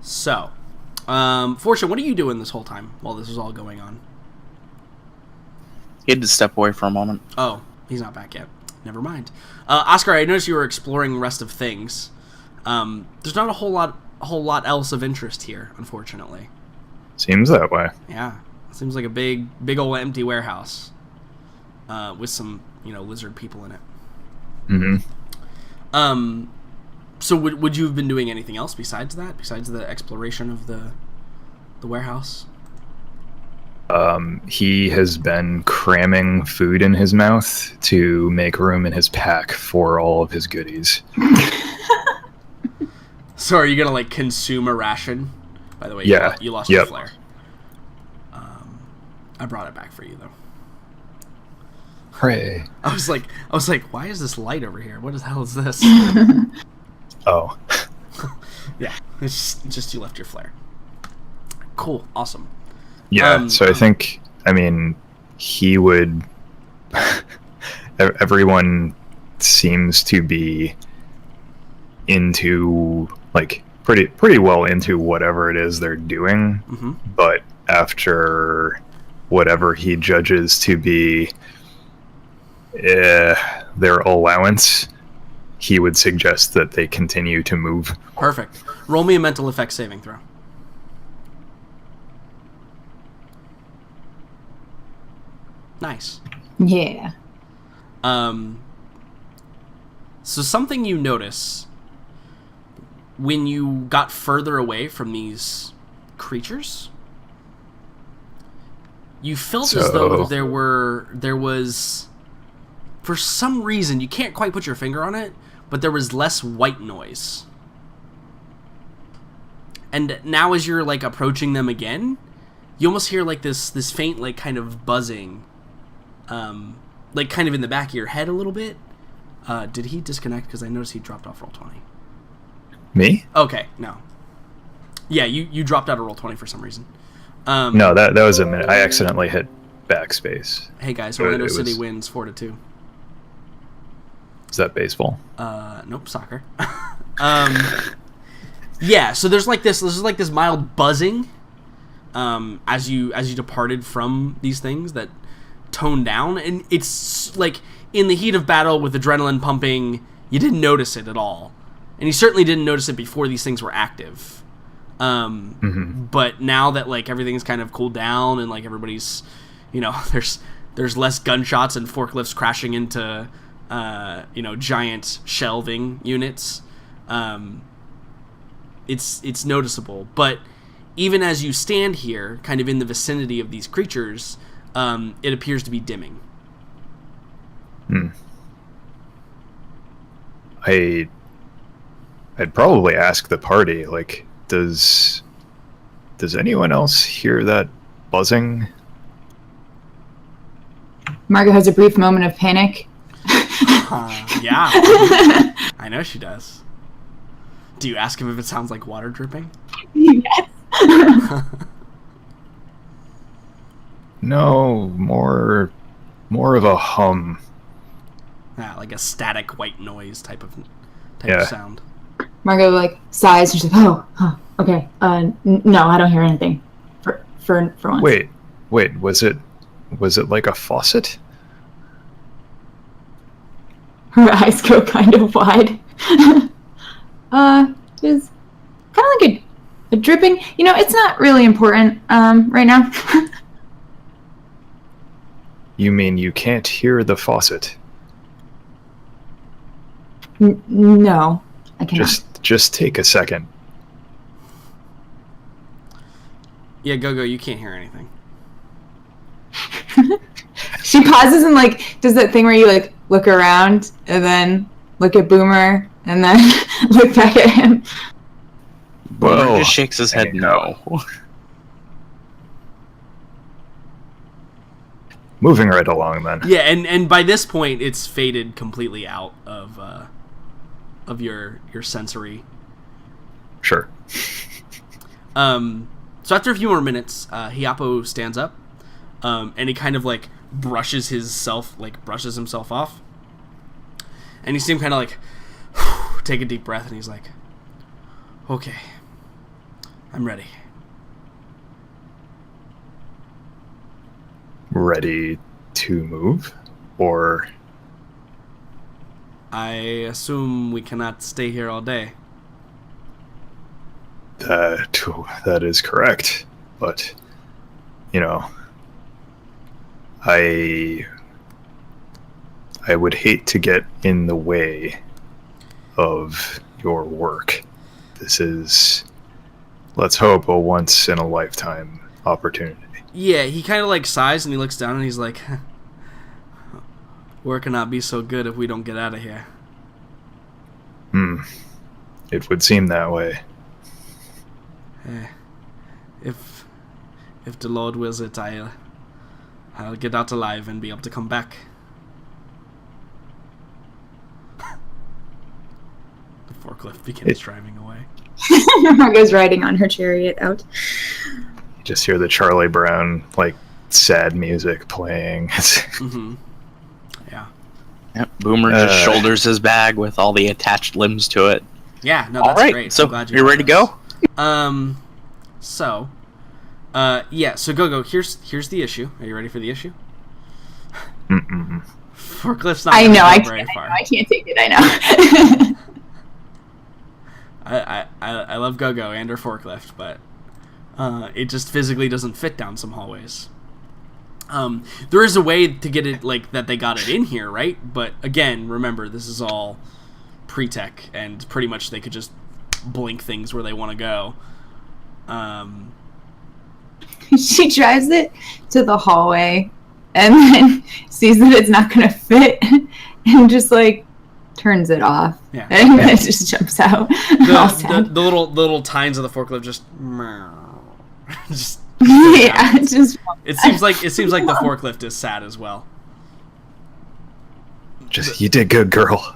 So, Fortune, what are you doing this whole time while this is all going on? He had to step away for a moment. Oh, he's not back yet. Never mind. Oscar, I noticed you were exploring the rest of things. There's not a whole lot else of interest here, unfortunately. Seems that way. Yeah, it seems like a big old empty warehouse with some lizard people in it. Mm-hmm. So would you have been doing anything else besides that? Besides the exploration of the warehouse? He has been cramming food in his mouth to make room in his pack for all of his goodies. So are you gonna like consume a ration? By the way, yeah, you lost your flare. I brought it back for you though. Hooray! I was like, why is this light over here? What the hell is this? Oh. Yeah, it's just you left your flare. Cool, awesome. Yeah, so I think, he would... Everyone seems to be into, pretty well into whatever it is they're doing, but after whatever he judges to be their allowance, he would suggest that they continue to move. Perfect. Roll me a mental effects saving throw. Nice. Yeah. So something you notice when you got further away from these creatures, you felt as though there was, for some reason, you can't quite put your finger on it, but there was less white noise. And now as you're like approaching them again, you almost hear like this faint like kind of buzzing, like kind of in the back of your head a little bit. Did he disconnect? Because I noticed he dropped off Roll20. Me? Okay, no. Yeah, you dropped out of Roll20 for some reason. No, that was a minute. I accidentally hit backspace. Hey guys, Orlando City wins 4-2. Is that baseball? Nope, soccer. Yeah, so there's like this mild buzzing as you departed from these things that toned down, and it's like in the heat of battle with adrenaline pumping, you didn't notice it at all. And you certainly didn't notice it before these things were active. But now that like everything's kind of cooled down and like everybody's, there's less gunshots and forklifts crashing into giant shelving units. It's noticeable. But even as you stand here, kind of in the vicinity of these creatures, it appears to be dimming. I'd probably ask the party, like, does anyone else hear that buzzing? Margot has a brief moment of panic. Yeah. I know she does. Do you ask him if it sounds like water dripping? Yes. No, more of a hum. Yeah, like a static white noise type of sound. Margot like sighs and she's like, "Oh, okay. No, I don't hear anything. For once." Wait. Was it like a faucet? Her eyes go kind of wide. It's kind of like a dripping. It's not really important right now. You mean you can't hear the faucet? No, I cannot. Just take a second. Yeah, Go, you can't hear anything. She pauses and like does that thing where you like look around and then look at Boomer and then look back at him. Boomer just shakes his head no. Moving right along then. Yeah, and by this point it's faded completely out of your sensory. Sure. So after a few more minutes, Hiapo stands up, and he kind of like brushes himself off, and you see him kind of like take a deep breath, and he's like, "Okay, I'm ready. Ready to move? Or... I assume we cannot stay here all day. That is correct. But, you know, I would hate to get in the way of your work. This is, let's hope, a once-in-a-lifetime opportunity. Yeah, he kind of like sighs and he looks down and he's like, work cannot be so good if we don't get out of here. It would seem that way. If the Lord wills it, I'll get out alive and be able to come back. The forklift begins driving away. Margot's riding on her chariot out. You just hear the Charlie Brown, like, sad music playing. Mm-hmm. Yeah. Yep. Boomer just shoulders his bag with all the attached limbs to it. Yeah, no, All that's right, great. so I'm glad you're ready to go? So Go-Go, here's the issue. Are you ready for the issue? Forklift's not I know, I very far. I can't take it, I know. I love Go-Go and her forklift, but it just physically doesn't fit down some hallways. There is a way to get it, like, that they got it in here, right? But again, remember, this is all pre-tech, and pretty much they could just blink things where they want to go. She drives it to the hallway and then sees that it's not going to fit and just, like, turns it off. Yeah. And then it just jumps out. all sad. The little tines of the forklift just just Yeah, it's just... it seems like the forklift is sad as well. Just, you did good, girl.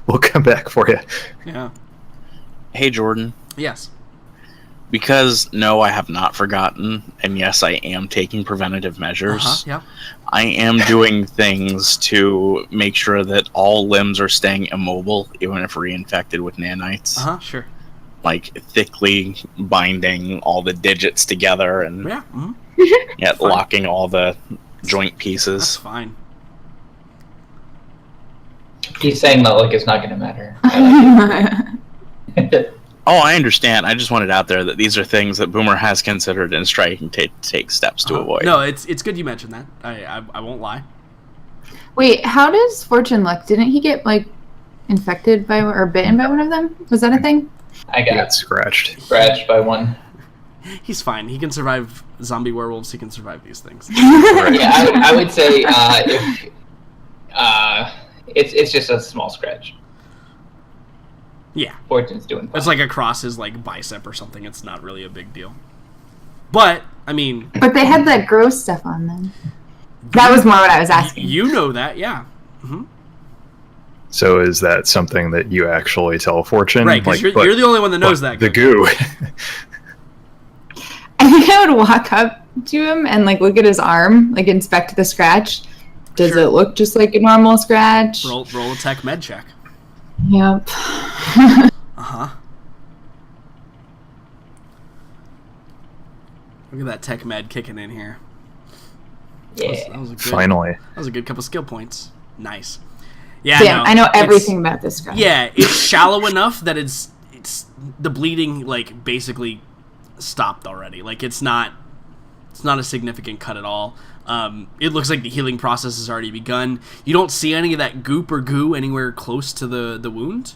We'll come back for you. Yeah. Hey, Jordan. Yes. Because, no, I have not forgotten, and yes, I am taking preventative measures. Yeah. I am doing things to make sure that all limbs are staying immobile, even if reinfected with nanites. Sure. Like, thickly binding all the digits together and Yeah. Mm-hmm. locking all the joint That's pieces. fine. He's saying that like it's not going to matter. Oh, I understand. I just wanted out there that these are things that Boomer has considered and is trying to take steps to avoid. No, it's good you mentioned that. I won't lie. Wait, how does Fortune look? Didn't he get, like, infected by or bitten by one of them? Was that a thing? I You got got scratched. scratched by one. He's fine. He can survive zombie werewolves. He can survive these things. Yeah, I would say if it's just a small scratch. Yeah. Fortune's doing fine. It's like across his, like, bicep or something. It's not really a big deal. But, I mean... But they had that gross stuff on them. That was more what I was asking. You know that, yeah. Mm-hmm. So is that something that you actually tell Fortune? Right, because Like, you're the only one that knows that. The goo. I think I would walk up to him and, like, look at his arm, like, inspect the scratch. Does Sure. it look just like a normal scratch? Roll a tech med check. Yep. Uh-huh. Look at that tech med kicking in here. Yeah. That was a good, Finally. That was a good couple skill points. Nice. Yeah, Damn, no, I know it's- everything about this scratch. Yeah, it's shallow enough that it's the bleeding, like, basically stopped already. Like, it's not a significant cut at all. It looks like the healing process has already begun. You don't see any of that goop or goo anywhere close to the wound.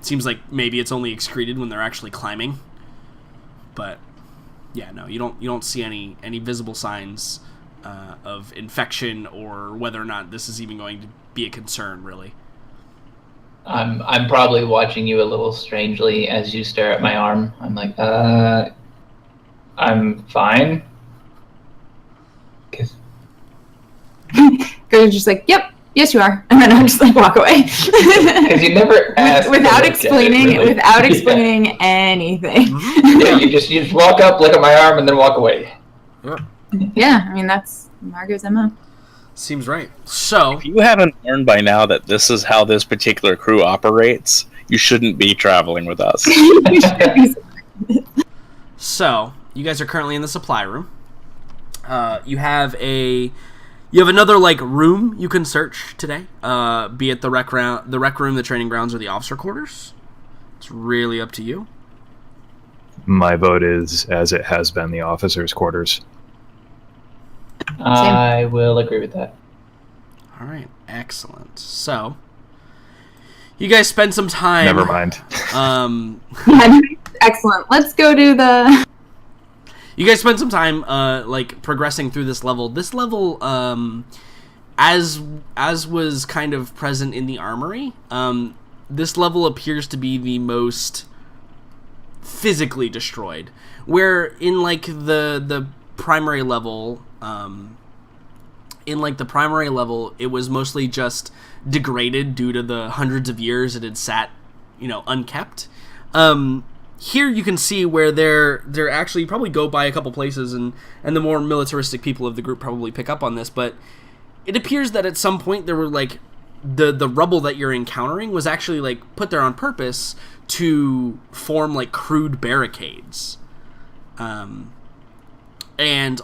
Seems like maybe it's only excreted when they're actually climbing. But yeah, no, you don't see any visible signs of infection or whether or not this is even going to be a concern, really. I'm probably watching you a little strangely as you stare at my arm. I'm like, I'm fine. Go's just like, yep, yes you are. And then I'll just, like, walk away. Because you never asked without to look at it, really. without explaining anything. Yeah, you just walk up, look at my arm, and then walk away. Yeah, I mean, that's Margot's MO. Seems right. So If you haven't learned by now that this is how this particular crew operates, you shouldn't be traveling with us. So you guys are currently in the supply room. You have another like room you can search today. Be it the rec room, the training grounds, or the officer quarters. It's really up to you. My vote is, as it has been, the officers' quarters. I will agree with that. All right, excellent. So you guys spend some time. Never mind. Yeah, excellent. Let's go to the. You guys spend some time, like, progressing through this level. This level, as was kind of present in the armory, this level appears to be the most physically destroyed. Where in, like, the primary level, it was mostly just degraded due to the hundreds of years it had sat, unkept. Here you can see where they're actually, you probably go by a couple places, and the more militaristic people of the group probably pick up on this, but it appears that at some point there were, like, the rubble that you're encountering was actually, like, put there on purpose to form, like, crude barricades. And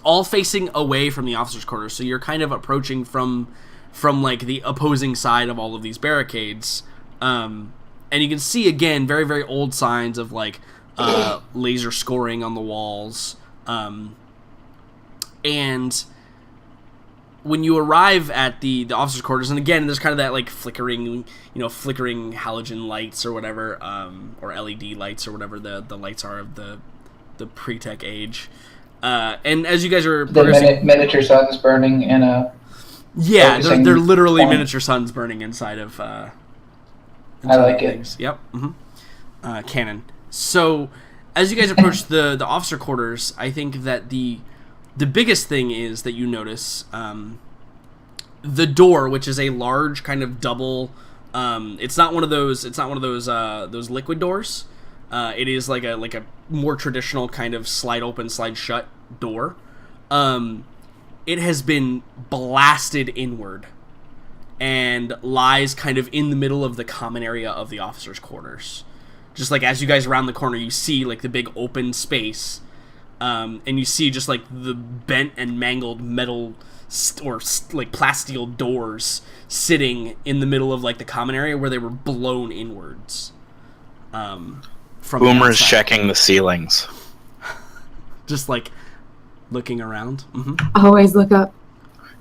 all facing away from the officers' quarters, so you're kind of approaching from like, the opposing side of all of these barricades. And you can see, again, very, very old signs of, like, laser scoring on the walls. And when you arrive at the officers' quarters, and again, there's kind of that, like, flickering halogen lights or whatever, or LED lights or whatever the lights are of the pre-tech age. And as you guys are progressing, miniature suns burning in a... Yeah, they're literally point. miniature suns burning inside of... I like things. Yep. Mm-hmm. Cannon. So, as you guys approach the officer quarters, I think that the biggest thing is that you notice the door, which is a large kind of double. It's not one of those. It's not one of those liquid doors. It is like a more traditional kind of slide open, slide shut door. It has been blasted inward and lies kind of in the middle of the common area of the officers' quarters. Just like as you guys round the corner, you see like the big open space, and you see just like the bent and mangled metal or like plasteel doors sitting in the middle of like the common area where they were blown inwards. From Boomer's checking the ceilings. Just like looking around. Mm-hmm. Always look up.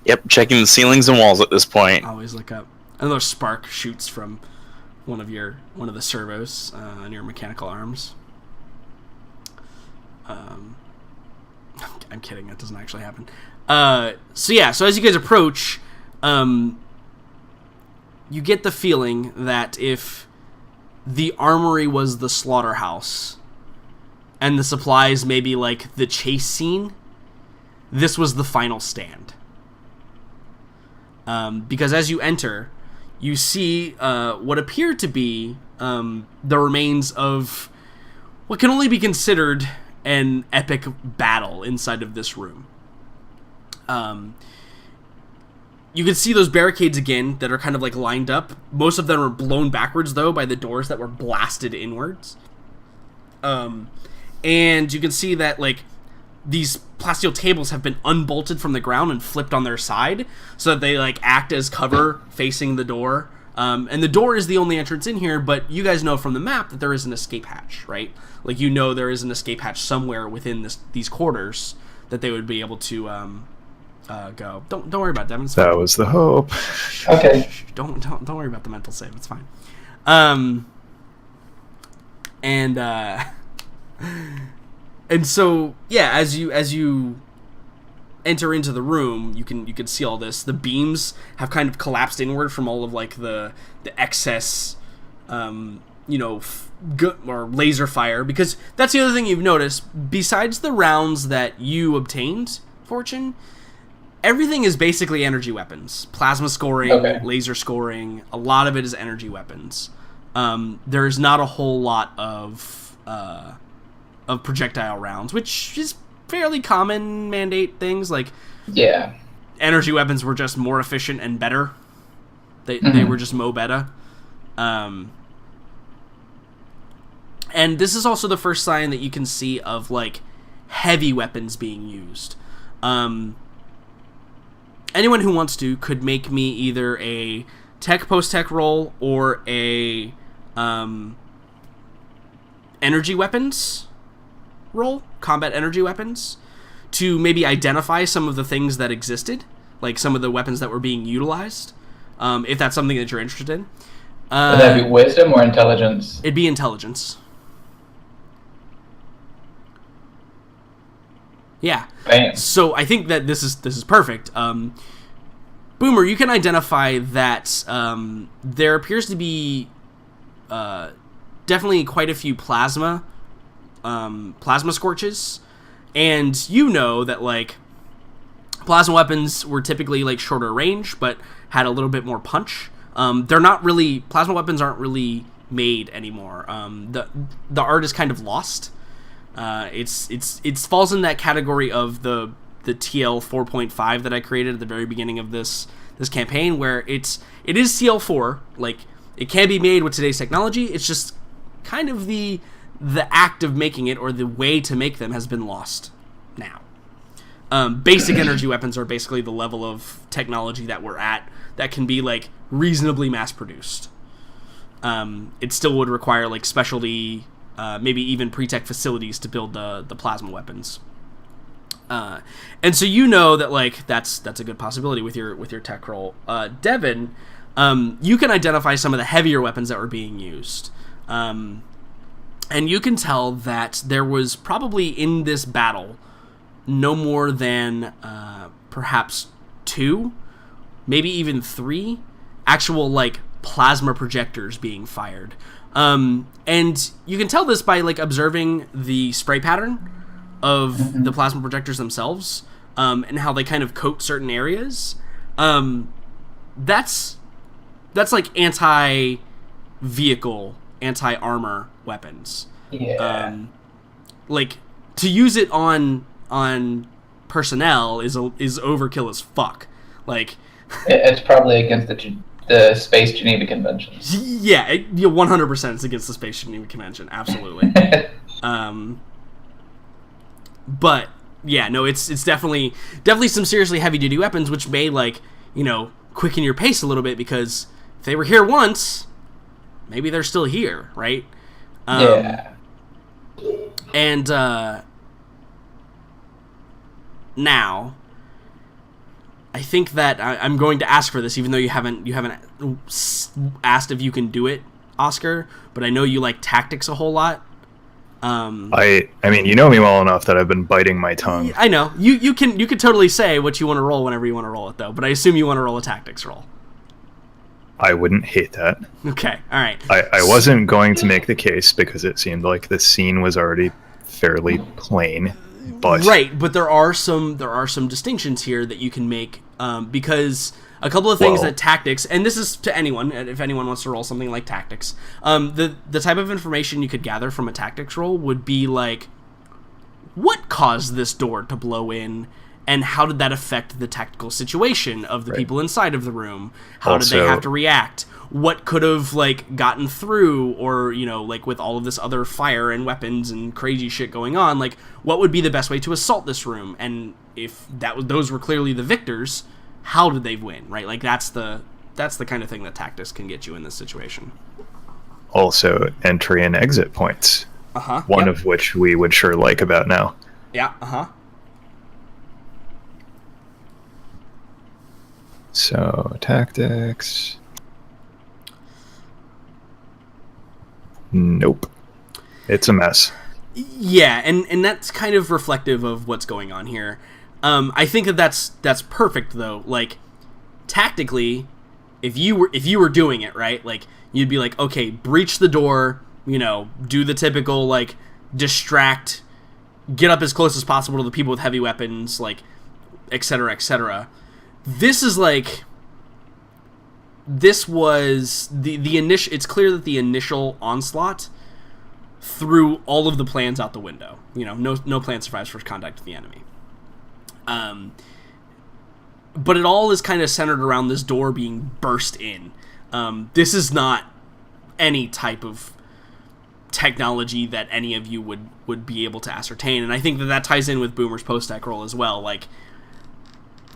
Yep, checking the ceilings and walls at this point. Always look up. Another spark shoots from one of the servos on your mechanical arms. I'm kidding. That doesn't actually happen. So as you guys approach, you get the feeling that if the armory was the slaughterhouse and the supplies maybe like the chase scene, this was the final stand. Because as you enter, you see what appear to be the remains of what can only be considered an epic battle inside of this room. You can see those barricades again that are kind of like lined up. Most of them are blown backwards though by the doors that were blasted inwards. And you can see that like these plasteel tables have been unbolted from the ground and flipped on their side so that they like act as cover facing the door. And the door is the only entrance in here, but you guys know from the map that there is an escape hatch, right? Like, you know there is an escape hatch somewhere within these quarters that they would be able to go. Don't worry about that. It's fine. That was the hope. Okay. Don't worry about the mental save. It's fine. And so yeah, as you enter into the or you can see all this. The beams have kind of collapsed inward from all of like the excess, or laser fire. Because that's the other thing you've noticed. Besides the rounds that you obtained, Fortune, everything is basically energy weapons. Plasma scoring, okay. Laser scoring. A lot of it is energy weapons. There's not a whole lot of projectile rounds, which is fairly common mandate things. Like, yeah, energy weapons were just more efficient and better. They were just mo beta. And this is also the first sign that you can see of like heavy weapons being used. Anyone who wants to could make me either a tech post-tech roll or a energy weapons roll, combat energy weapons, to maybe identify some of the things that existed, like some of the weapons that were being utilized, if that's something that you're interested in. Would that be wisdom or intelligence? It'd be intelligence. Yeah. Bam. So I think that this is perfect. Boomer, you can identify that there appears to be definitely quite a few plasma scorches, and you know that like plasma weapons were typically like shorter range, but had a little bit more punch. Plasma weapons aren't really made anymore. The art is kind of lost. It falls in that category of the TL 4.5 that I created at the very beginning of this campaign, where it is CL4, like it can be made with today's technology. It's just kind of the act of making it, or the way to make them, has been lost now. Basic energy weapons are basically the level of technology that we're at that can be like reasonably mass produced. It still would require like specialty, maybe even pre-tech facilities to build the plasma weapons. And so you know that like that's a good possibility with your tech roll. Devin, you can identify some of the heavier weapons that were being used. And you can tell that there was probably in this battle no more than perhaps 2, maybe even 3 actual like plasma projectors being fired. And you can tell this by like observing the spray pattern of the plasma projectors themselves, and how they kind of coat certain areas. That's like anti-vehicle, anti-armor weapons. Yeah. Like to use it on personnel is overkill as fuck. Like It's probably against the Space Geneva Conventions. yeah, 100% it's against the Space Geneva Convention, absolutely. But yeah, no, it's definitely some seriously heavy duty weapons, which may like, quicken your pace a little bit, because if they were here once, maybe they're still here, right? Yeah. And now, I think that I'm going to ask for this, even though you haven't asked if you can do it, Oscar. But I know you like tactics a whole lot. I mean, you know me well enough that I've been biting my tongue. I know you can totally say what you want to roll whenever you want to roll it, though. But I assume you want to roll a tactics roll. I wouldn't hate that. Okay, all right. I wasn't going to make the case because it seemed like the scene was already fairly plain. But right, but there are some distinctions here that you can make, because a couple of things that tactics, and this is to anyone, if anyone wants to roll something like tactics, the type of information you could gather from a tactics roll would be like, what caused this door to blow in, and how did that affect the tactical situation of the people inside of the room? How did they have to react? What could have like gotten through, or like with all of this other fire and weapons and crazy shit going on, like what would be the best way to assault this room? And if those were clearly the victors, how did they win? Right? Like that's the kind of thing that tactics can get you in this situation. Also, entry and exit points. One of which we would sure like about now. Yeah. So tactics. Nope. It's a mess. Yeah, and that's kind of reflective of what's going on here. I think that's perfect though. Like tactically, if you were doing it right, like you'd be like, okay, breach the door, do the typical like distract, get up as close as possible to the people with heavy weapons, like etc. etc. This is like, this was the initial. It's clear that the initial onslaught threw all of the plans out the window. No plan survives first contact with the enemy. But it all is kind of centered around this door being burst in. This is not any type of technology that any of you would be able to ascertain. And I think that ties in with Boomer's post-tech roll as well. Like,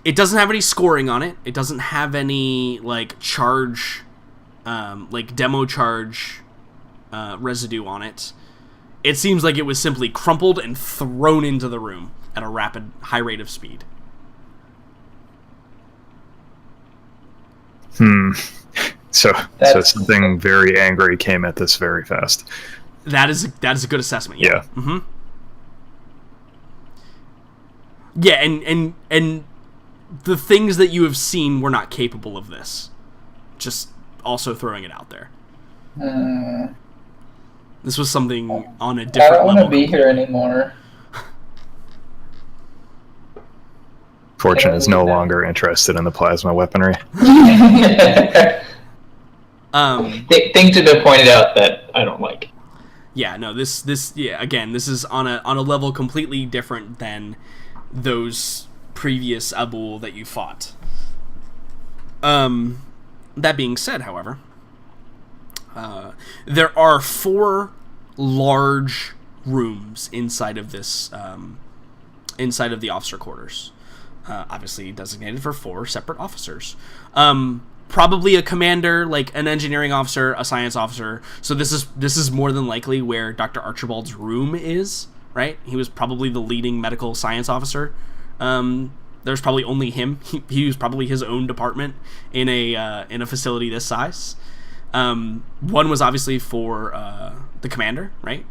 it doesn't have any scoring on it. It doesn't have any, like, charge, like, demo charge residue on it. It seems like it was simply crumpled and thrown into the room at a rapid, high rate of speed. So something very angry came at this very fast. That is a good assessment. Yeah. Mm-hmm. Yeah, and the things that you have seen were not capable of this. Just also throwing it out there. This was something on a different level. I don't want to be here anymore. Fortune is no longer interested in the plasma weaponry. Things have been pointed out that I don't like. Yeah, no, this again, this is on a level completely different than those previous Abul that you fought. That being said, however, there are 4 large rooms inside of this, inside of the officer quarters. Obviously designated for 4 separate officers. Probably a commander, like an engineering officer, a science officer. So this is more than likely where Dr. Archibald's room is, right? He was probably the leading medical science officer. There's probably only him. He was probably his own department in a facility this size. One was obviously for the commander, right?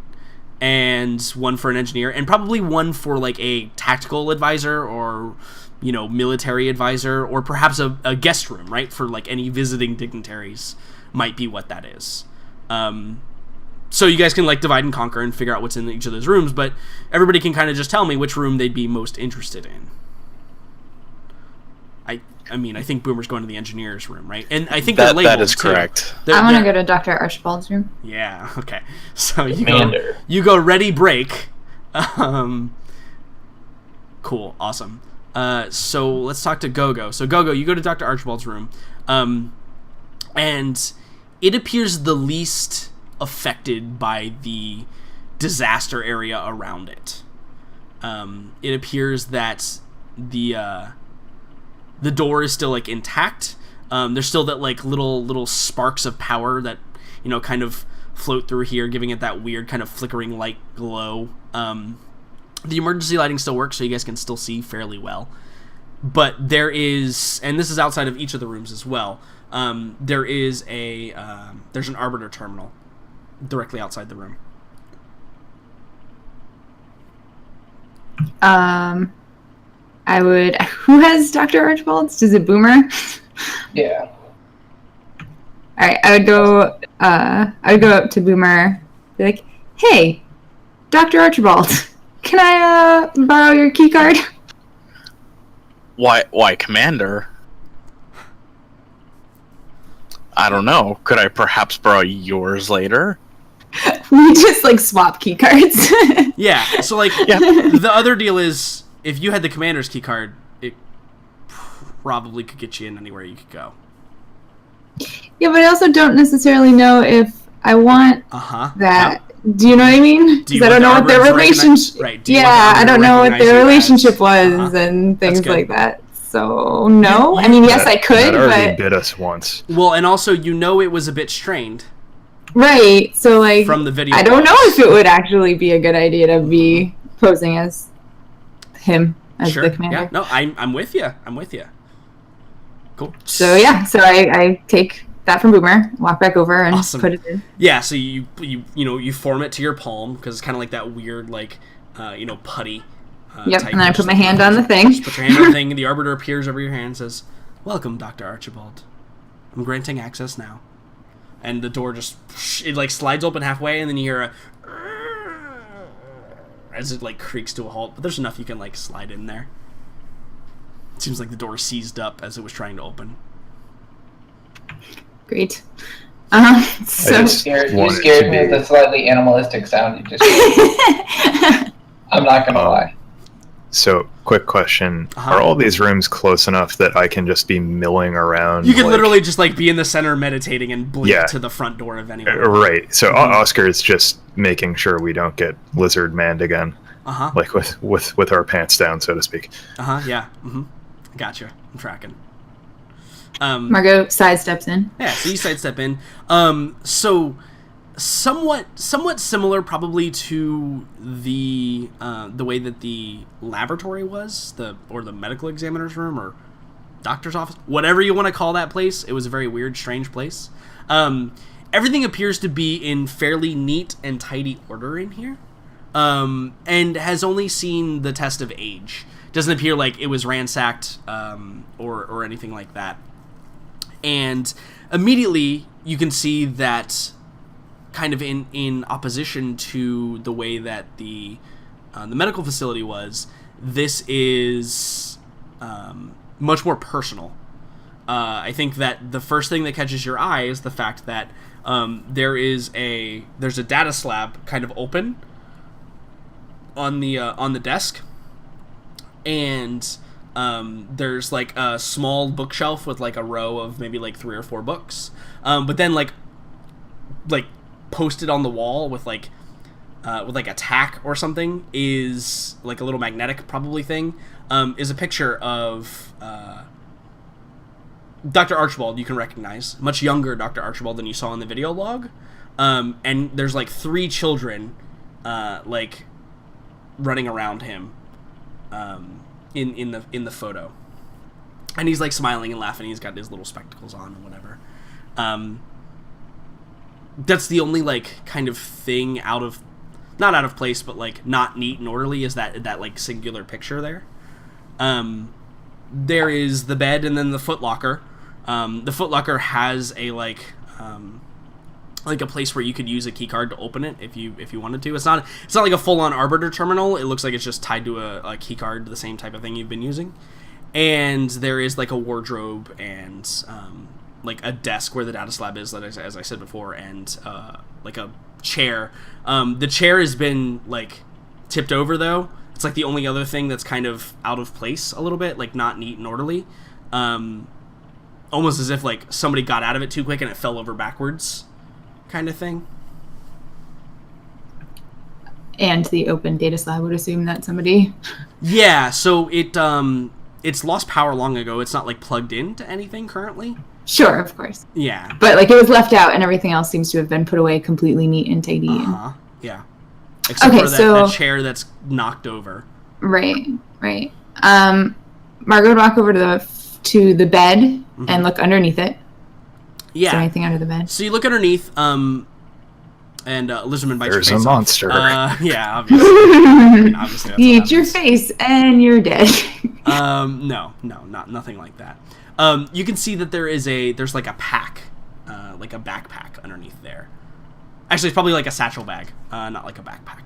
And one for an engineer, and probably one for like a tactical advisor or, you know, military advisor, or perhaps a guest room, right? For like any visiting dignitaries might be what that is. So you guys can like divide and conquer and figure out what's in each of those rooms, but everybody can kind of just tell me which room they'd be most interested in. I mean, I think Boomer's going to the engineer's room, right? And I think they're labeled. That is correct. I want to go to Dr. Archibald's room. Yeah, okay. So Commander. you go ready, break. Cool, awesome. So let's talk to Gogo. So Gogo, you go to Dr. Archibald's room, and it appears the least affected by the disaster area around it. It appears that the door is still like intact. There's still that like little sparks of power that, you know, kind of float through here, giving it that weird kind of flickering light glow. The emergency lighting still works, so you guys can still see fairly well. But there is, and this is outside of each of the rooms as well, there's an arbiter terminal directly outside the room. Who has Dr. Archibald's? Is it Boomer? Yeah. Alright, I would go up to Boomer, be like, "Hey, Dr. Archibald, can I borrow your key card?" Why, Commander? I don't know. Could I perhaps borrow yours later? We just like swap key cards. Yeah, so like Yeah. The other deal is, if you had the commander's key card, it probably could get you in anywhere you could go. Yeah, but I also don't necessarily know if I want that. Do you know what I mean? Because I don't know what their relationship. Right. Yeah, I don't know what their relationship was and things like that. So no, I mean, yes, I could, that already but bit us once. Well, and also, you know, it was a bit strained. Right. So like, From the video I don't know logs. if it would actually be a good idea to be posing as him as Sure. the commander. Yeah. No, I'm with you. I'm with you. Cool. So yeah, so I take that from Boomer, walk back over, and Awesome. put it in. Yeah. So you form it to your palm because it's kind of like that weird like putty. Yep, type. and then I Just put my hand on the thing. Just put your hand on the thing, and the arbiter appears over your hand and says, "Welcome, Dr. Archibald. I'm granting access now." And the door just like slides open halfway, and then you hear a as it like creaks to a halt. But there's enough you can like slide in there. It seems like the door seized up as it was trying to open. Great. So You scared me with the slightly animalistic sound you just made. I'm not gonna lie. So, quick question: Are all these rooms close enough that I can just be milling around? You can literally just like be in the center meditating and blink to the front door of anyone. Right. So Oscar is just making sure we don't get lizard manned again. Like with our pants down, so to speak. Yeah. Gotcha. I'm tracking. Margot sidesteps in. Yeah. So you sidestep in. So somewhat similar, probably to the way that the laboratory was, the medical examiner's room or doctor's office, whatever you want to call that place. It was a very weird, strange place. Everything appears to be in fairly neat and tidy order in here, and has only seen the test of age. Doesn't appear like it was ransacked or anything like that. And immediately you can see that, kind of in opposition to the way that the medical facility was, this is much more personal. I think that the first thing that catches your eye is the fact that there's a data slab kind of open on the desk, and there's like a small bookshelf with like a row of maybe like 3 or 4 books, but then like posted on the wall with like a tack or something is like a little magnetic probably thing, is a picture of Dr. Archibald. You can recognize, much younger Dr. Archibald than you saw in the video log, and there's like 3 children like running around him in the photo, and he's like smiling and laughing. He's got his little spectacles on and whatever. That's the only like kind of thing not out of place, but like not neat and orderly, is that like singular picture there. There is the bed and then the footlocker. The footlocker has a like a place where you could use a key card to open it if you wanted to. It's not like a full on arbiter terminal. It looks like it's just tied to a key card, the same type of thing you've been using. And there is like a wardrobe and like a desk where the data slab is, as I said before, and like a chair. The chair has been like tipped over though. It's like the only other thing that's kind of out of place a little bit, like not neat and orderly. Almost as if like somebody got out of it too quick and it fell over backwards, kind of thing. And the open data slab would assume that somebody... Yeah, so it's lost power long ago. It's not like plugged into anything currently. Sure, of course. Yeah. But like it was left out and everything else seems to have been put away completely neat and tidy. Yeah. Except for that chair that's knocked over. Right. Margot would walk over to the bed and look underneath it. Yeah. Is there anything under the bed? So you look underneath, and Lizardman bites There's your face a monster. Yeah, obviously. You eat your face and you're dead. No, nothing like that. You can see that there's like a pack, like a backpack underneath there. Actually, it's probably like a satchel bag, not like a backpack.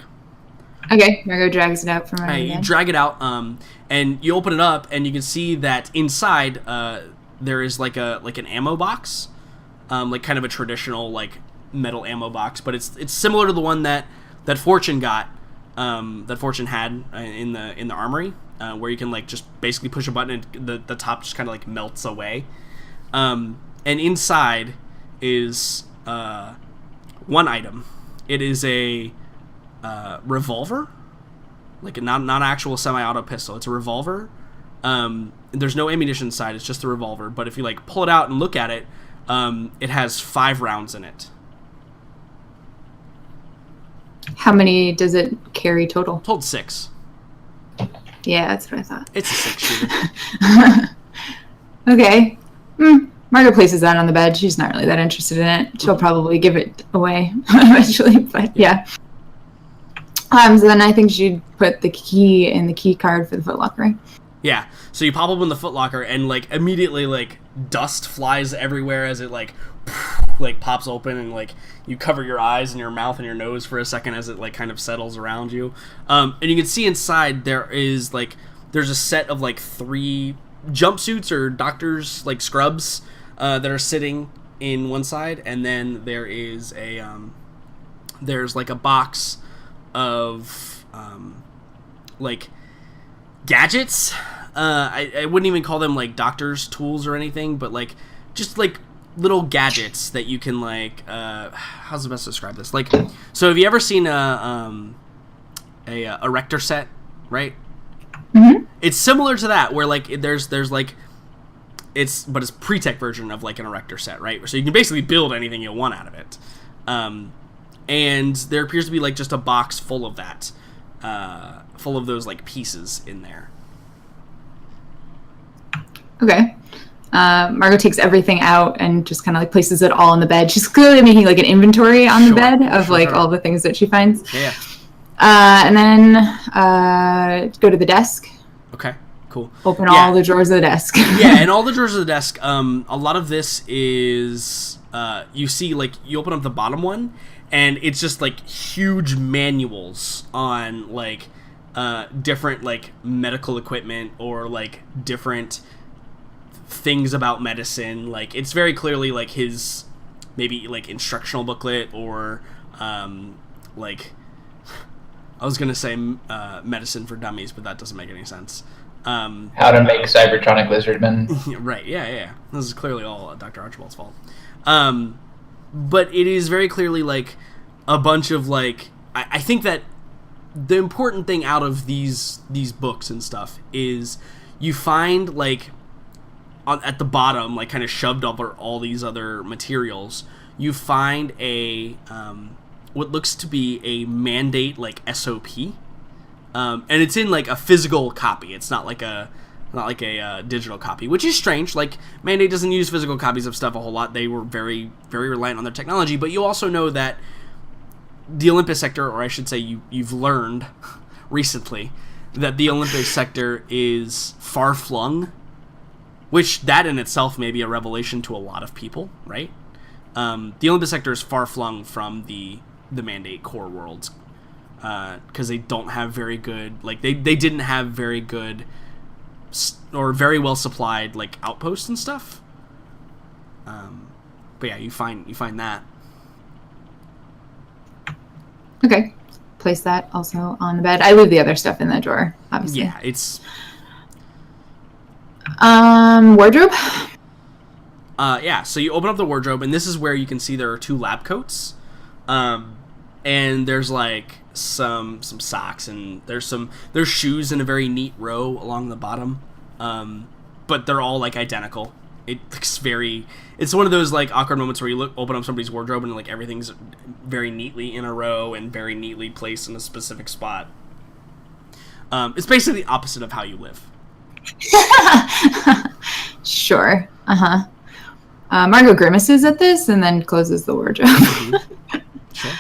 Okay, Margot drags it out from under the bed. You drag it out, and you open it up, and you can see that inside there is like an ammo box, like kind of a traditional like metal ammo box, but it's similar to the one that Fortune got, that Fortune had in the armory, where you can like just basically push a button and the top just kind of like melts away, and inside is one item. It is a revolver, like not an actual semi-auto pistol. It's a revolver. There's no ammunition inside. It's just a revolver. But if you like pull it out and look at it, it has 5 rounds in it. How many does it carry total? Told 6. Yeah, that's what I thought. It's a 6-shooter. Okay. Margot places that on the bed. She's not really that interested in it. She'll probably give it away eventually, but yeah. So then I think she'd put the key in the key card for the footlocker, right? Yeah. So you pop open the footlocker and like immediately like dust flies everywhere as it like pops open, and like you cover your eyes and your mouth and your nose for a second as it like kind of settles around you. And you can see inside there's a set of like 3 jumpsuits or doctor's like scrubs that are sitting in one side, and then there is there's like a box of like gadgets. I wouldn't even call them like doctor's tools or anything, but like just like little gadgets that you can like. How's the best to describe this? Like, so have you ever seen a erector set, right? Mm-hmm. It's similar to that, where like there's like it's pre-tech version of like an erector set, right? So you can basically build anything you want out of it. And there appears to be like just a box full of that, full of those like pieces in there. Okay. Margot takes everything out and just kind of like places it all on the bed. She's clearly making like an inventory on the bed of like all the things that she finds. Yeah. And then go to the desk. Okay. Cool. Open all the drawers of the desk. Yeah, and all the drawers of the desk. A lot of this is you see like you open up the bottom one, and it's just like huge manuals on like different like medical equipment or like different things about medicine. Like it's very clearly like his maybe like instructional booklet or like I was gonna say medicine for dummies, but that doesn't make any sense. How to make Cybertronic Lizardmen. Right, yeah. This is clearly all Dr. Archibald's fault. But it is very clearly like a bunch of like I think that the important thing out of these books and stuff is you find like at the bottom, like kind of shoved over all these other materials, you find a what looks to be a mandate like SOP, and it's in like a physical copy. It's not like a digital copy, which is strange. Like Mandate doesn't use physical copies of stuff a whole lot. They were very very reliant on their technology. But you also know that the Olympus sector, or I should say, you've learned recently that the Olympus sector is far flung. Which, that in itself may be a revelation to a lot of people, right? The Olympus sector is far-flung from the Mandate core worlds. Because they don't have very good... Like, they didn't have very good... Or very well-supplied, like, outposts and stuff. But yeah, you find that. Okay. Place that also on the bed. I leave the other stuff in the drawer, obviously. Yeah, it's... Wardrobe? Yeah, so you open up the wardrobe, and this is where you can see there are 2 lab coats. And there's like some socks, and there's shoes in a very neat row along the bottom. But they're all like identical. It's one of those like awkward moments where you open up somebody's wardrobe and like everything's very neatly in a row and very neatly placed in a specific spot. It's basically the opposite of how you live. Sure. Margot grimaces at this and then closes the wardrobe. Sure.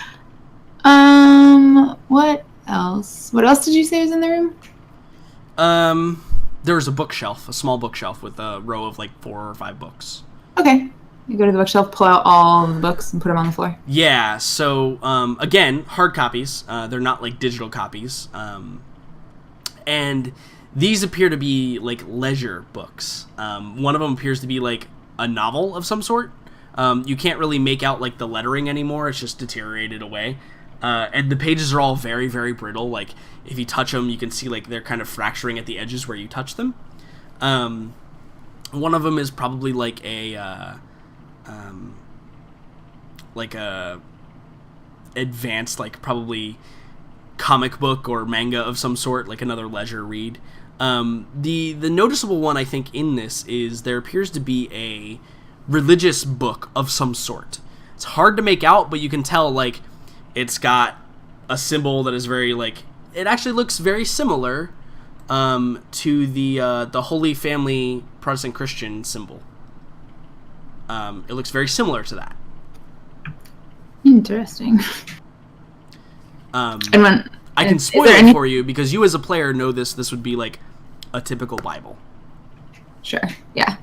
What else? What else did you say was in the room? There was a small bookshelf with a row of like 4 or 5 books. Okay. You go to the bookshelf, pull out all the books, and put them on the floor. Yeah, so, again, hard copies. They're not like digital copies. And these appear to be like leisure books. One of them appears to be like a novel of some sort. You can't really make out like the lettering anymore. It's just deteriorated away. And the pages are all very, very brittle. Like if you touch them, you can see like they're kind of fracturing at the edges where you touch them. One of them is probably like a advanced, like probably comic book or manga of some sort, like another leisure read. The noticeable one I think in this is there appears to be a religious book of some sort. It's hard to make out, but you can tell like it's got a symbol that is very like, it actually looks very similar to the Holy Family Protestant Christian symbol. It looks very similar to that. Interesting. And when I can spoil it for you because you as a player know this would be like a typical Bible. Sure. Yeah.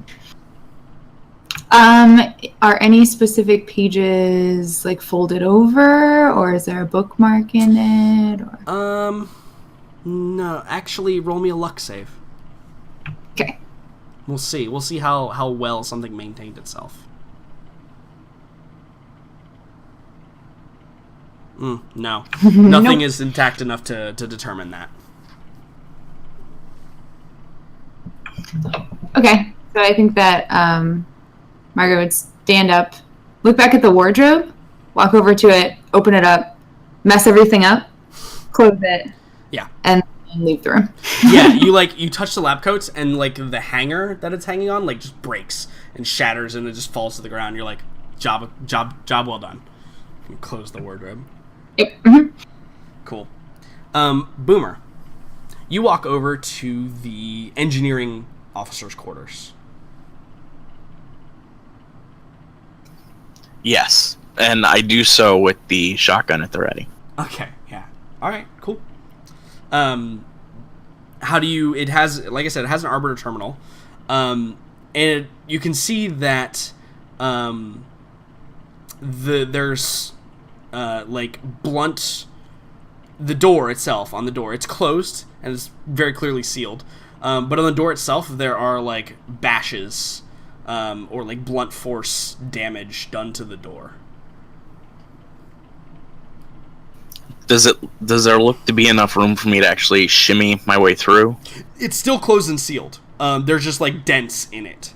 Are any specific pages like folded over, or is there a bookmark in it? Or? No. Actually, roll me a luck save. Okay. We'll see. We'll see how well something maintained itself. No. Nothing is intact enough to determine that. Okay, so I think that Margaret would stand up, look back at the wardrobe, walk over to it, open it up, mess everything up, close it, Yeah. and leave the room. Yeah, you touch the lab coats, and like the hanger that it's hanging on like just breaks and shatters, and it just falls to the ground. You're like, job well done. You close the wardrobe. Yep. Mm-hmm. Cool. Boomer, you walk over to the engineering officer's quarters. Yes, and I do so with the shotgun at the ready. Okay, yeah. All right, cool. How do you? It has, like I said, it has an arbiter terminal, and you can see that there's like blunt. The door itself, on the door, it's closed and it's very clearly sealed. But on the door itself, there are like bashes or like blunt force damage done to the door. Does there look to be enough room for me to actually shimmy my way through? It's still closed and sealed. There's just like dents in it.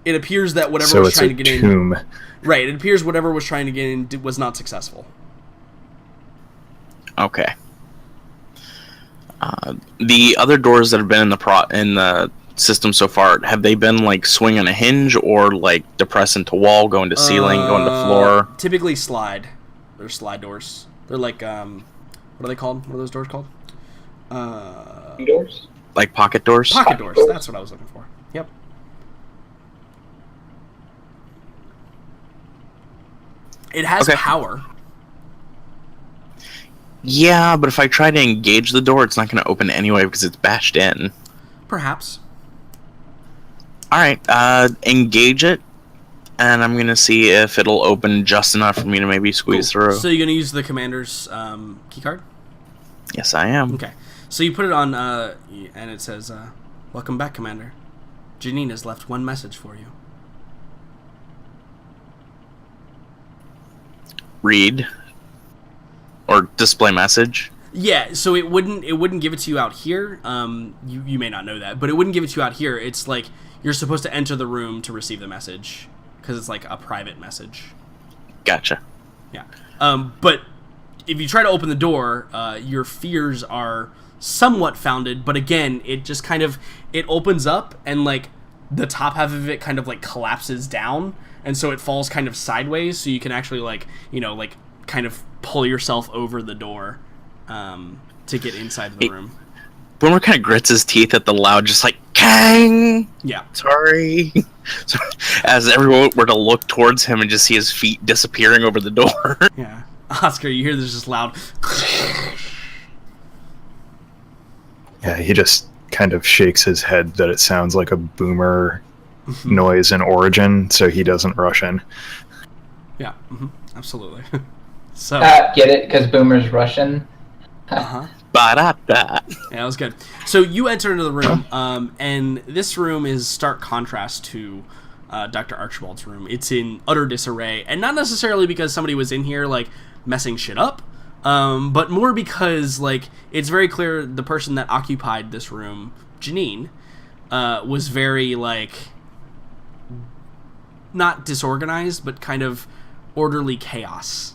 It appears that whatever So was it's trying a to get tomb. in, right? It appears whatever was trying to get in was not successful. Okay. The other doors that have been in the system so far, have they been like swing on a hinge or like depress into wall, go into ceiling, go into floor? Typically slide. They're slide doors. They're like what are they called? What are those doors called? Doors? Like pocket doors? Pocket doors. That's what I was looking for. Yep. It has Okay. power. Yeah, but if I try to engage the door, it's not going to open anyway because it's bashed in. Perhaps. Alright, engage it, and I'm going to see if it'll open just enough for me to maybe squeeze through. So you're going to use the commander's keycard? Yes, I am. Okay. So you put it on, and it says, "Welcome back, Commander. Janine has left one message for you." Read. Or display message. Yeah, so it wouldn't give it to you out here. You may not know that, but it wouldn't give it to you out here. It's like you're supposed to enter the room to receive the message because it's like a private message. Gotcha. Yeah. But if you try to open the door, your fears are somewhat founded, but again, it just kind of it opens up and like the top half of it kind of like collapses down, and so it falls kind of sideways, so you can actually like like kind of pull yourself over the door to get inside of the room. Boomer kind of grits his teeth at the loud, just like, Kang! Yeah. Sorry. So, as everyone were to look towards him and just see his feet disappearing over the door. Yeah. Oscar, you hear this just loud. Yeah, he just kind of shakes his head that it sounds like a boomer noise in origin, so he doesn't rush in. Yeah, absolutely. So, Get it? Because Boomer's Russian. uh-huh. Ba-da-da. Yeah, that was good. So you enter into the room, and this room is stark contrast to Dr. Archibald's room. It's in utter disarray, and not necessarily because somebody was in here like messing shit up, but more because like it's very clear the person that occupied this room, Janine, was very like not disorganized, but kind of orderly chaos.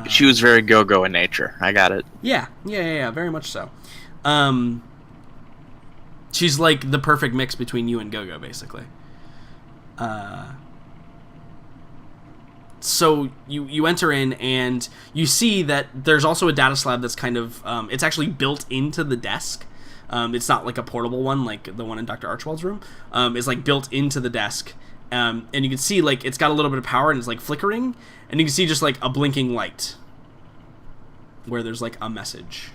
She was very go-go in nature. I got it. Yeah, very much so. She's like the perfect mix between you and Go-Go, basically. So you enter in and you see that there's also a data slab that's kind of it's actually built into the desk. It's not like a portable one like the one in Dr. Archibald's room. It's like built into the desk. And you can see like it's got a little bit of power and it's like flickering, and you can see just like a blinking light where there's like a message.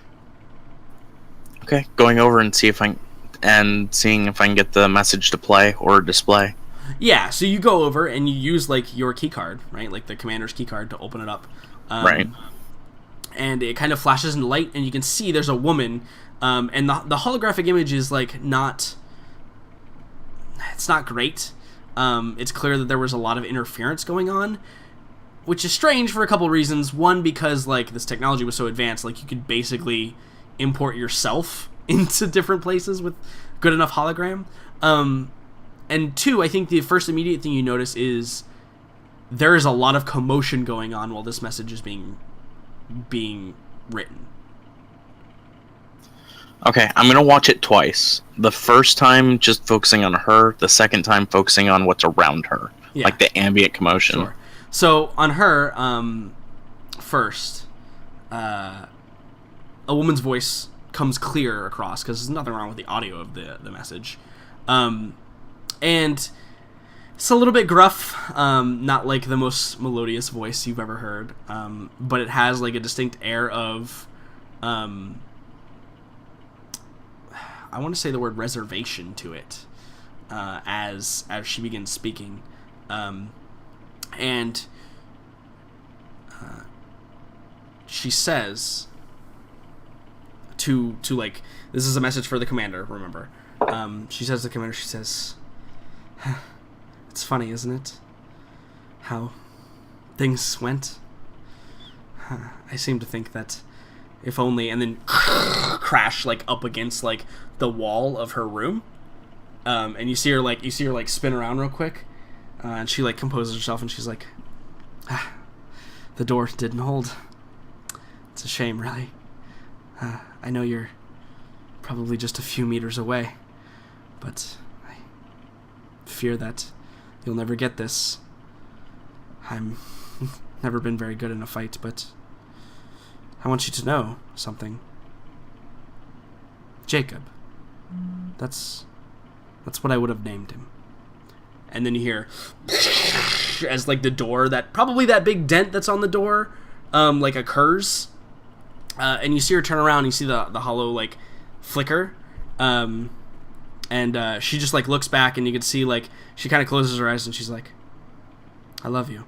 Okay, going over and seeing if I can get the message to play or display. Yeah, so you go over and you use like your key card, right? Like the commander's key card to open it up. Right. And it kind of flashes into light, and you can see there's a woman, and the holographic image is like not. It's not great. It's clear that there was a lot of interference going on, which is strange for a couple of reasons. One, because like this technology was so advanced, like you could basically import yourself into different places with good enough hologram. And 2, I think the first immediate thing you notice is there is a lot of commotion going on while this message is being written. Okay, I'm gonna watch it twice. The first time just focusing on her, the second time focusing on what's around her. Yeah. Like the ambient commotion. Sure. So on her, first, a woman's voice comes clear across, because there's nothing wrong with the audio of the message. And it's a little bit gruff, not like the most melodious voice you've ever heard, but it has like a distinct air of, I want to say the word reservation to it, as she begins speaking, and she says to like, this is a message for the commander, remember. She says to the commander, she says, it's funny, isn't it, how things went? I seem to think that if only, and then crash like up against like the wall of her room, and you see her like spin around real quick, and she like composes herself, and she's like, the door didn't hold. It's a shame, really. I know you're probably just a few meters away, but I fear that you'll never get this. I'm never been very good in a fight, but I want you to know something. Jacob. That's what I would have named him. And then you hear as like the door, that big dent that's on the door like occurs, and you see her turn around and you see the hollow like flicker, and she just like looks back, and you can see like she kind of closes her eyes and she's like, I love you,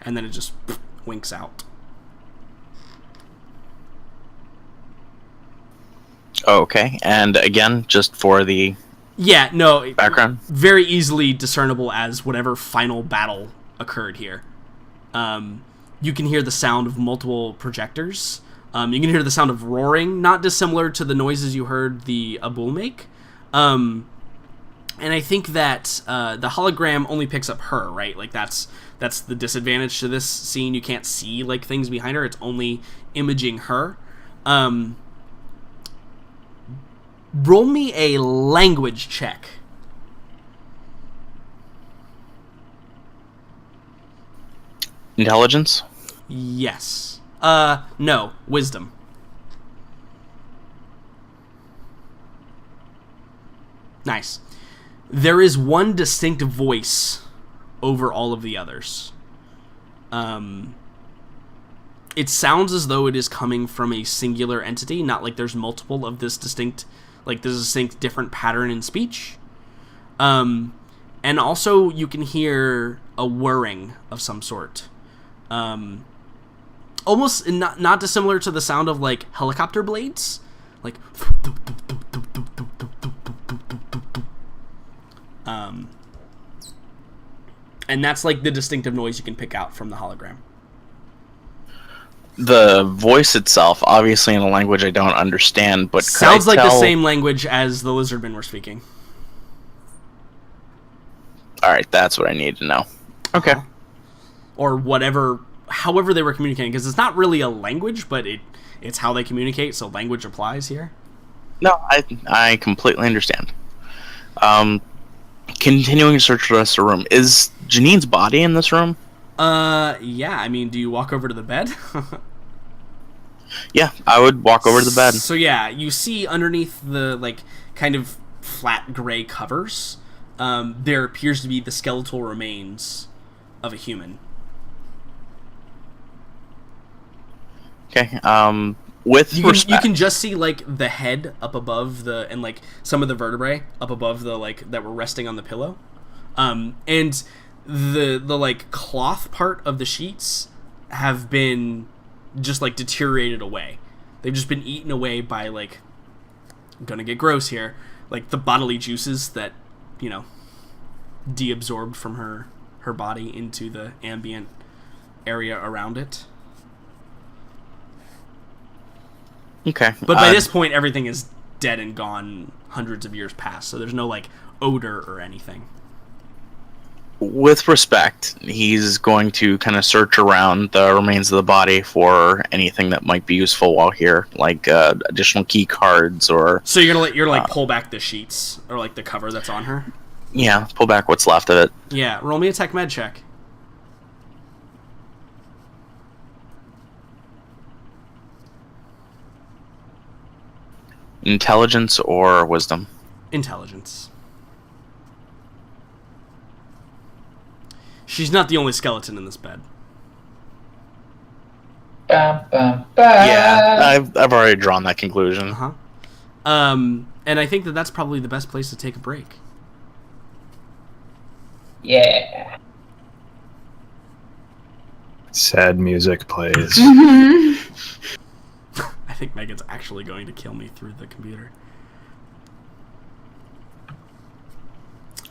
and then it just winks out. Okay, and again, just for the background, very easily discernible as whatever final battle occurred here. You can hear the sound of multiple projectors. You can hear the sound of roaring, not dissimilar to the noises you heard the Abul make. And I think that the hologram only picks up her, right? Like that's the disadvantage to this scene. You can't see like things behind her. It's only imaging her. Roll me a language check. Intelligence? Yes. No. Wisdom. Nice. There is one distinct voice over all of the others. It sounds as though it is coming from a singular entity, not like there's multiple of this distinct different pattern in speech. And also you can hear a whirring of some sort. Almost not dissimilar to the sound of like helicopter blades. Like and that's like the distinctive noise you can pick out from the hologram. The voice itself, obviously in a language I don't understand, but sounds like the same language as the lizardmen were speaking. Alright, that's what I need to know. Okay. Or whatever, however they were communicating, because it's not really a language, but it's how they communicate, so language applies here. No, I completely understand. Continuing to search the rest of the room. Is Janine's body in this room? Yeah, I mean, do you walk over to the bed? Yeah, I would walk over to the bed. So yeah, you see underneath the, like, kind of flat gray covers, there appears to be the skeletal remains of a human. Okay, with you can just see, like, the head up above and, like, some of the vertebrae up above the, like, that were resting on the pillow. And the like cloth part of the sheets have been just like deteriorated away. They've just been eaten away by, like, I'm gonna get gross here, like the bodily juices that, you know, deabsorbed from her body into the ambient area around it. Okay. But by this point everything is dead and gone, hundreds of years past. So there's no like odor or anything. With respect, he's going to kind of search around the remains of the body for anything that might be useful while here, like additional key cards or. So you're gonna pull back the sheets or like the cover that's on her. Yeah, pull back what's left of it. Yeah, roll me a tech med check. Intelligence or wisdom? Intelligence. She's not the only skeleton in this bed. Yeah, I've already drawn that conclusion. Uh-huh. And I think that's probably the best place to take a break. Yeah. Sad music plays. I think Megan's actually going to kill me through the computer.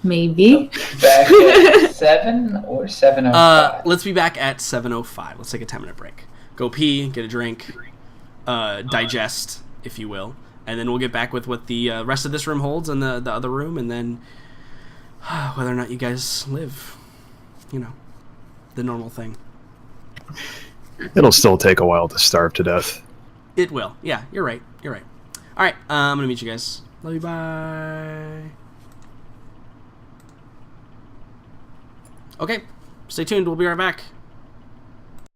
Maybe. Back at 7 or 7:05? Let's be back at 7:05. Let's take a 10-minute break. Go pee, get a drink, digest, if you will, and then we'll get back with what the rest of this room holds and the other room, and then whether or not you guys live. You know, the normal thing. It'll still take a while to starve to death. It will. Yeah, you're right. You're right. All right, I'm going to meet you guys. Love you, bye. Okay, stay tuned. We'll be right back.